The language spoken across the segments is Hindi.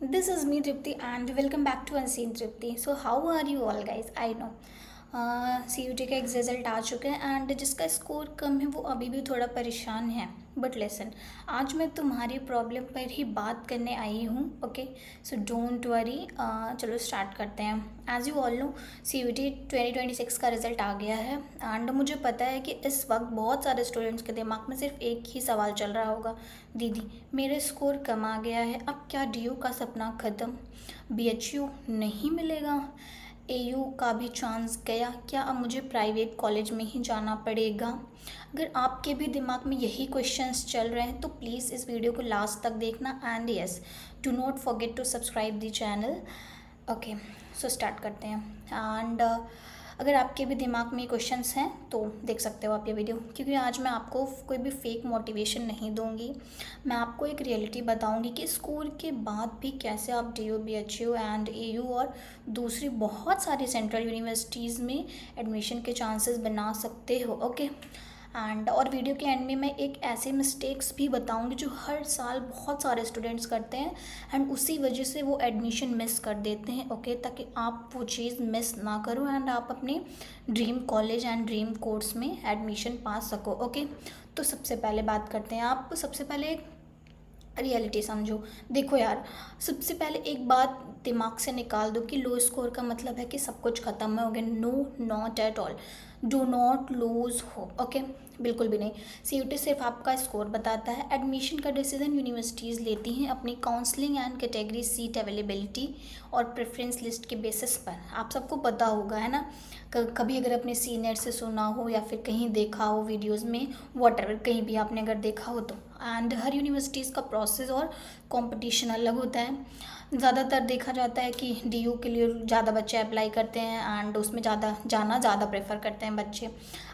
this is me Tripti and welcome back to Unseen Tripti. So how are you all guys? I know CUT का रिजल्ट आ चुके हैं एंड जिसका स्कोर कम है वो अभी भी थोड़ा परेशान है. बट लेसन, आज मैं तुम्हारी प्रॉब्लम पर ही बात करने आई हूँ. Okay, so don't worry. चलो स्टार्ट करते हैं. As you all know, CUT 2026 का रिज़ल्ट आ गया है एंड मुझे पता है कि इस वक्त बहुत सारे स्टूडेंट्स के दिमाग में सिर्फ एक ही सवाल चल रहा होगा, दीदी मेरे स्कोर कम आ गया है, अब क्या DU का सपना ख़त्म, BHU नहीं मिलेगा, AU का भी चांस गया, क्या अब मुझे प्राइवेट कॉलेज में ही जाना पड़ेगा. अगर आपके भी दिमाग में यही क्वेश्चंस चल रहे हैं तो प्लीज़ इस वीडियो को लास्ट तक देखना and yes, do not forget to subscribe the channel. Okay, so start करते हैं. एंड अगर आपके भी दिमाग में क्वेश्चंस हैं तो देख सकते हो आप ये वीडियो, क्योंकि आज मैं आपको कोई भी फेक मोटिवेशन नहीं दूंगी. मैं आपको एक रियलिटी बताऊंगी कि स्कूल के बाद भी कैसे आप DU, BHU एंड AU और दूसरी बहुत सारी सेंट्रल यूनिवर्सिटीज़ में एडमिशन के चांसेस बना सकते हो. ओके, एंड और वीडियो के एंड में मैं एक ऐसे मिस्टेक्स भी बताऊंगी जो हर साल बहुत सारे स्टूडेंट्स करते हैं एंड उसी वजह से वो एडमिशन मिस कर देते हैं. ओके, ताकि आप वो चीज़ मिस ना करो एंड आप अपने dream college and dream course में एडमिशन पा सको. ओके, तो सबसे पहले बात करते हैं. आप सबसे पहले रियलिटी समझो. देखो यार, सबसे पहले एक बात दिमाग से निकाल दो कि लो स्कोर का मतलब है कि सब कुछ ख़त्म हो गया. No, not at all. Do not lose hope. Okay, बिल्कुल भी नहीं. CUT सिर्फ आपका स्कोर बताता है. एडमिशन का डिसीजन यूनिवर्सिटीज़ लेती हैं अपनी counselling and category, seat availability और प्रेफरेंस लिस्ट के बेसिस पर. आप सबको पता होगा, है ना. कभी अगर अपने सीनियर से सुना हो या फिर कहीं देखा हो वीडियोज़ में, वॉटएवर कहीं भी आपने अगर देखा हो तो. एंड हर यूनिवर्सिटीज़ का प्रोसेस और कंपटीशन अलग होता है. ज़्यादातर देखा जाता है कि DU के लिए ज़्यादा बच्चे अप्लाई करते हैं एंड उसमें ज़्यादा प्रेफर करते हैं बच्चे.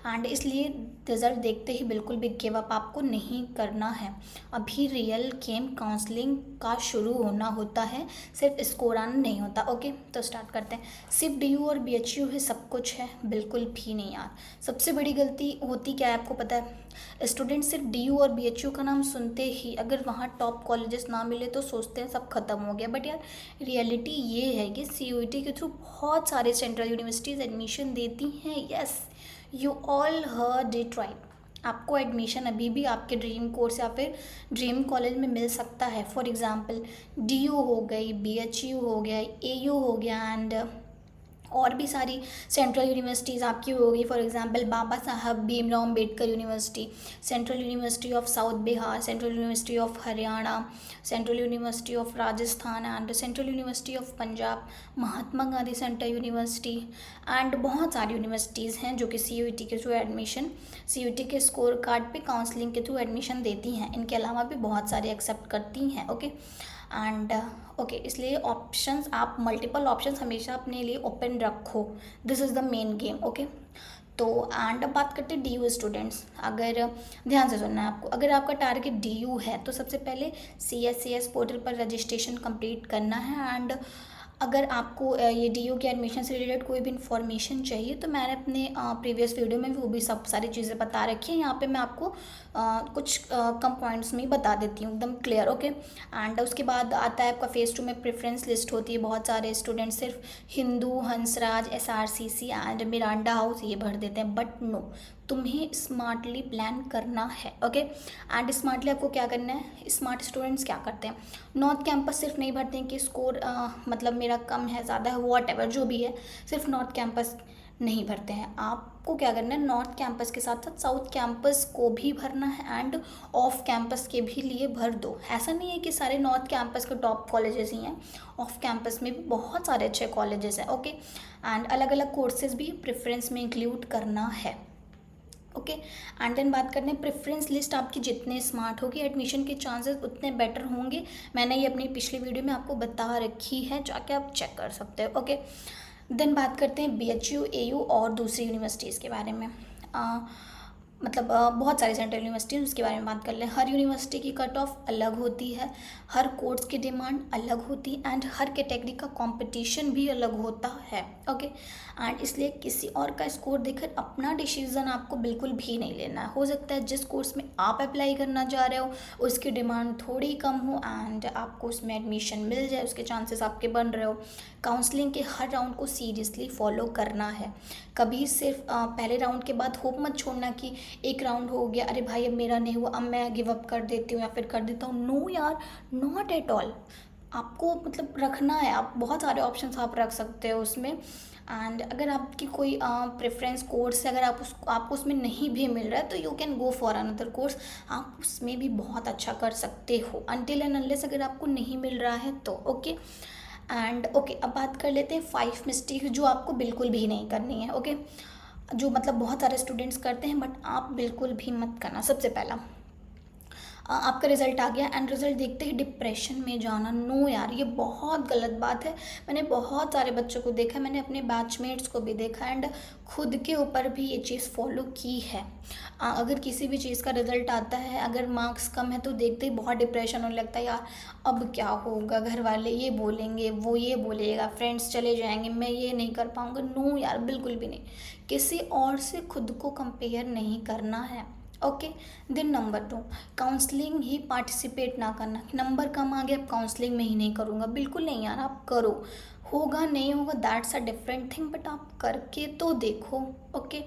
एंड इसलिए रिज़ल्ट देखते ही बिल्कुल भी गिव अप आपको नहीं करना है. अभी रियल गेम काउंसलिंग का शुरू होना होता है, सिर्फ स्कोर आना नहीं होता. ओके, तो स्टार्ट करते हैं. सिर्फ DU और BHU है सब कुछ है? बिल्कुल भी नहीं यार. सबसे बड़ी गलती होती क्या है आपको पता है? स्टूडेंट सिर्फ DU और BHU का नाम सुनते ही अगर वहाँ टॉप कॉलेजेस ना मिले तो सोचते हैं सब खत्म हो गया. बट यार, रियलिटी ये है कि CUT के थ्रू बहुत सारे सेंट्रल यूनिवर्सिटीज़ एडमिशन देती हैं. Yes, you all heard it right. आपको एडमिशन अभी भी आपके ड्रीम कोर्स या फिर ड्रीम कॉलेज में मिल सकता है. फॉर एग्ज़ाम्पल DU हो गई, BHU हो गया, AU हो गया एंड और भी सारी सेंट्रल यूनिवर्सिटीज़ आपकी होगी. For example Baba Saheb Bhimrao Ambedkar university, central university of south Bihar, central university of Haryana, central university of Rajasthan and central university of Punjab, Mahatma Gandhi central university and बहुत सारी यूनिवर्सिटीज़ हैं जो कि CUT के थ्रू एडमिशन, CUT के स्कोर कार्ड पे काउंसलिंग के थ्रू एडमिशन देती हैं. इनके अलावा भी बहुत सारी एक्सेप्ट करती हैं. ओके, एंड ओके, इसलिए ऑप्शंस, आप मल्टीपल ऑप्शंस हमेशा अपने लिए ओपन रखो. This is the main game. Okay, तो एंड अब बात करते हैं DU स्टूडेंट्स. अगर ध्यान से सुनना है आपको, अगर आपका टारगेट DU है तो सबसे पहले CSCS पोर्टल पर रजिस्ट्रेशन कंप्लीट करना है. एंड अगर आपको ये DU के एडमिशन से रिलेटेड कोई भी इन्फॉर्मेशन चाहिए तो मैंने अपने प्रीवियस वीडियो में भी वो भी सब सारी चीज़ें बता रखी हैं. यहाँ पे मैं आपको कुछ कम पॉइंट्स में ही बता देती हूँ एकदम क्लियर. ओके, एंड उसके बाद आता है आपका फेज़ 2 में प्रेफरेंस लिस्ट होती है. बहुत सारे स्टूडेंट सिर्फ Hindu, Hansraj, SRCC and Miranda house ये भर देते हैं. बट नो, तुम्हें स्मार्टली प्लान करना है. ओके, एंड स्मार्टली आपको क्या करना है? स्मार्ट स्टूडेंट्स क्या करते हैं? नॉर्थ कैंपस सिर्फ नहीं भरते हैं कि स्कोर मतलब मेरा कम है, ज़्यादा है, वॉट जो भी है, सिर्फ नॉर्थ कैंपस नहीं भरते हैं. आपको क्या करना है? नॉर्थ कैंपस के साथ साथ साउथ कैंपस को भी भरना है एंड ऑफ कैंपस के भी लिए भर दो. ऐसा नहीं है कि सारे नॉर्थ कैंपस के टॉप कॉलेजेस ही हैं, ऑफ कैंपस में भी बहुत सारे अच्छे कॉलेजेस हैं. ओके, एंड अलग अलग कोर्सेज भी प्रेफरेंस में इंक्लूड करना है. ओके, एंड देन बात करते हैं प्रेफरेंस लिस्ट. आपकी जितने स्मार्ट होगी एडमिशन के चांसेस उतने बेटर होंगे. मैंने ये अपनी पिछली वीडियो में आपको बता रखी है, जाके आप चेक कर सकते हो. ओके, देन बात करते हैं BHU, AU और दूसरी यूनिवर्सिटीज़ के बारे में. मतलब बहुत सारी सेंट्रल यूनिवर्सिटी उसके बारे में बात कर लें। हर यूनिवर्सिटी की कट ऑफ अलग होती है, हर कोर्स की डिमांड अलग होती है एंड हर कैटेगरी का कंपटीशन भी अलग होता है। ओके, एंड इसलिए किसी और का स्कोर देखकर अपना डिसीजन आपको बिल्कुल भी नहीं लेना है। हो सकता है जिस कोर्स में आप अप्लाई करना चाह रहे हो उसकी डिमांड थोड़ी कम हो एंड आपको उसमें एडमिशन मिल जाए, उसके चांसेस आपके बन रहे हो। काउंसलिंग के हर राउंड को सीरियसली फॉलो करना है। कभी सिर्फ पहले राउंड के बाद होप मत छोड़ना कि एक राउंड हो गया, अरे भाई अब मेरा नहीं हुआ, अब मैं गिव अप कर देती हूँ या फिर कर देता हूँ। नो यार, नॉट एट ऑल। आपको मतलब रखना है, आप बहुत सारे ऑप्शंस आप रख सकते हो उसमें। एंड अगर आपकी कोई प्रेफरेंस कोर्स है, अगर आपको उसमें नहीं भी मिल रहा है तो you can go for another course, आप उसमें भी बहुत अच्छा कर सकते हो अनटिल एंड अनलेस अगर आपको नहीं मिल रहा है तो। ओके एंड ओके, अब बात कर लेते हैं 5 मिस्टेक जो आपको बिल्कुल भी नहीं करनी है। ओके, जो मतलब बहुत सारे स्टूडेंट्स करते हैं बट आप बिल्कुल भी मत करना। सबसे पहला, आपका रिजल्ट आ गया एंड रिजल्ट देखते ही डिप्रेशन में जाना। नो यार, ये बहुत गलत बात है। मैंने बहुत सारे बच्चों को देखा, मैंने अपने बैचमेट्स को भी देखा एंड खुद के ऊपर भी ये चीज़ फॉलो की है। अगर किसी भी चीज़ का रिजल्ट आता है, अगर मार्क्स कम है तो देखते ही बहुत डिप्रेशन होने लगता है। यार अब क्या होगा, घर वाले ये बोलेंगे, वो ये बोलेगा, फ्रेंड्स चले जाएंगे, मैं ये नहीं कर पाऊँगा। नो यार, बिल्कुल भी नहीं। किसी और से खुद को कंपेयर नहीं करना है। ओके, देन नंबर 2, काउंसलिंग ही पार्टिसिपेट ना करना। नंबर कम आ गया, अब काउंसलिंग में ही नहीं करूँगा, बिल्कुल नहीं यार, आप करो। होगा नहीं होगा that's a different thing, but आप करके तो देखो। ओके,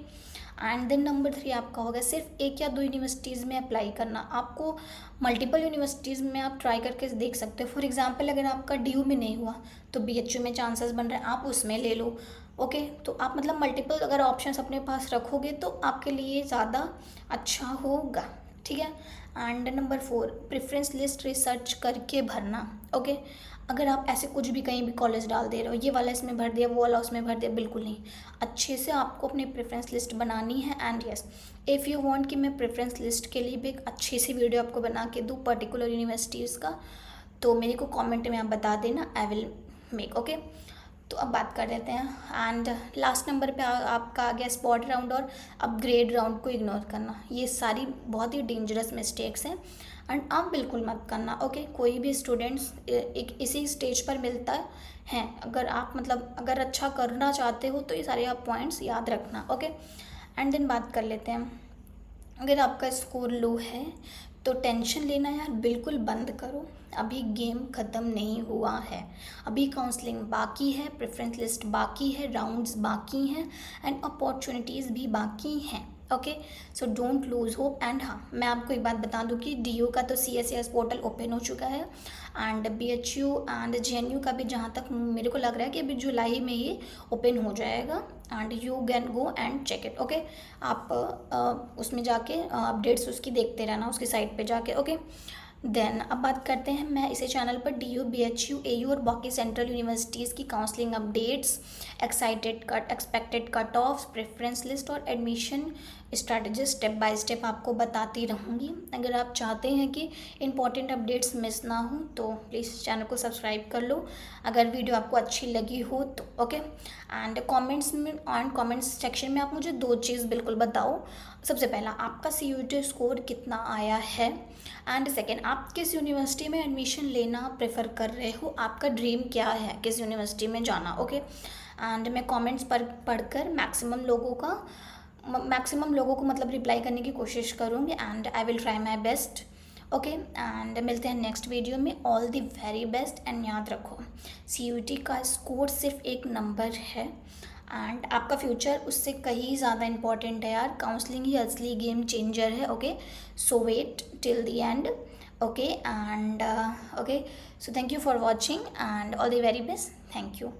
एंड देन नंबर 3 आपका होगा सिर्फ 1 या 2 यूनिवर्सिटीज़ में अप्लाई करना। आपको मल्टीपल यूनिवर्सिटीज़ में आप ट्राई करके देख सकते हो। फॉर एग्जांपल, अगर आपका DU में नहीं हुआ तो BHU में चांसेस बन रहे हैं, आप उसमें ले लो। ओके, तो आप मतलब मल्टीपल अगर ऑप्शंस अपने पास रखोगे तो आपके लिए ज़्यादा अच्छा होगा। ठीक है, and number 4, preference list research करके भरना। ओके, अगर आप ऐसे कुछ भी कहीं भी कॉलेज डाल दे रहे हो, ये वाला इसमें भर दिया, वो वाला उसमें भर दिया, बिल्कुल नहीं। अच्छे से आपको अपनी प्रेफरेंस लिस्ट बनानी है। And yes, if you want कि मैं प्रेफरेंस लिस्ट के लिए भी एक अच्छी सी वीडियो आपको बना के दूँ पर्टिकुलर यूनिवर्सिटीज़ का, तो मेरे को कमेंट में आप बता देना, आई विल मेक। ओके, तो अब बात कर लेते हैं। एंड लास्ट नंबर पे आपका आ गया स्पॉट राउंड और अपग्रेड राउंड को इग्नोर करना। ये सारी बहुत ही डेंजरस मिस्टेक्स हैं एंड आप बिल्कुल मत करना। ओके, कोई भी स्टूडेंट्स एक इसी स्टेज पर मिलता है। अगर आप मतलब अगर अच्छा करना चाहते हो तो ये सारे आप पॉइंट्स याद रखना। ओके, एंड देन बात कर लेते हैं, अगर आपका स्कोर लो है तो टेंशन लेना यार बिल्कुल बंद करो। अभी गेम ख़त्म नहीं हुआ है, अभी काउंसलिंग बाकी है, प्रेफरेंस लिस्ट बाकी है, राउंड्स बाकी हैं एंड अपॉर्चुनिटीज़ भी बाकी हैं। Okay, so don't lose hope. And हाँ, मैं आपको एक बात बता दूं कि DU का तो CSCS पोर्टल ओपन हो चुका है एंड BHU एंड JNU का भी जहाँ तक मेरे को लग रहा है कि अभी जुलाई में ही ओपन हो जाएगा and you can go and check it. Okay, आप उसमें जाके अपडेट्स उसकी देखते रहना उसकी साइट पे जाके। ओके, देन अब बात करते हैं, मैं इसी चैनल पर DU, BHU, AU और बाकी सेंट्रल यूनिवर्सिटीज़ की counselling updates, expected cut offs, preference list और admission strategy step by step आपको बताती रहूँगी। अगर आप चाहते हैं कि इंपॉर्टेंट अपडेट्स मिस ना हो तो प्लीज़ चैनल को सब्सक्राइब कर लो, अगर वीडियो आपको अच्छी लगी हो तो। ओके, एंड कमेंट्स सेक्शन में आप मुझे 2 चीज़ बिल्कुल बताओ। सबसे पहला, आपका CUET स्कोर कितना आया है एंड सेकेंड, आप किस यूनिवर्सिटी में एडमिशन लेना प्रेफर कर रहे हो, आपका ड्रीम क्या है किस यूनिवर्सिटी में जाना। ओके, एंड मैं कमेंट्स पर पढ़कर मैक्सिमम लोगों को मतलब रिप्लाई करने की कोशिश करूँगी and I will try my best. Okay, and मिलते हैं नेक्स्ट वीडियो में। All the very best and याद रखो, CUET का स्कोर सिर्फ एक नंबर है एंड आपका फ्यूचर उससे कहीं ज़्यादा इंपॉर्टेंट है यार। काउंसलिंग ही असली गेम चेंजर है। Okay, so wait till the end. Okay, and okay, so thank you for watching and all the very best. Thank you.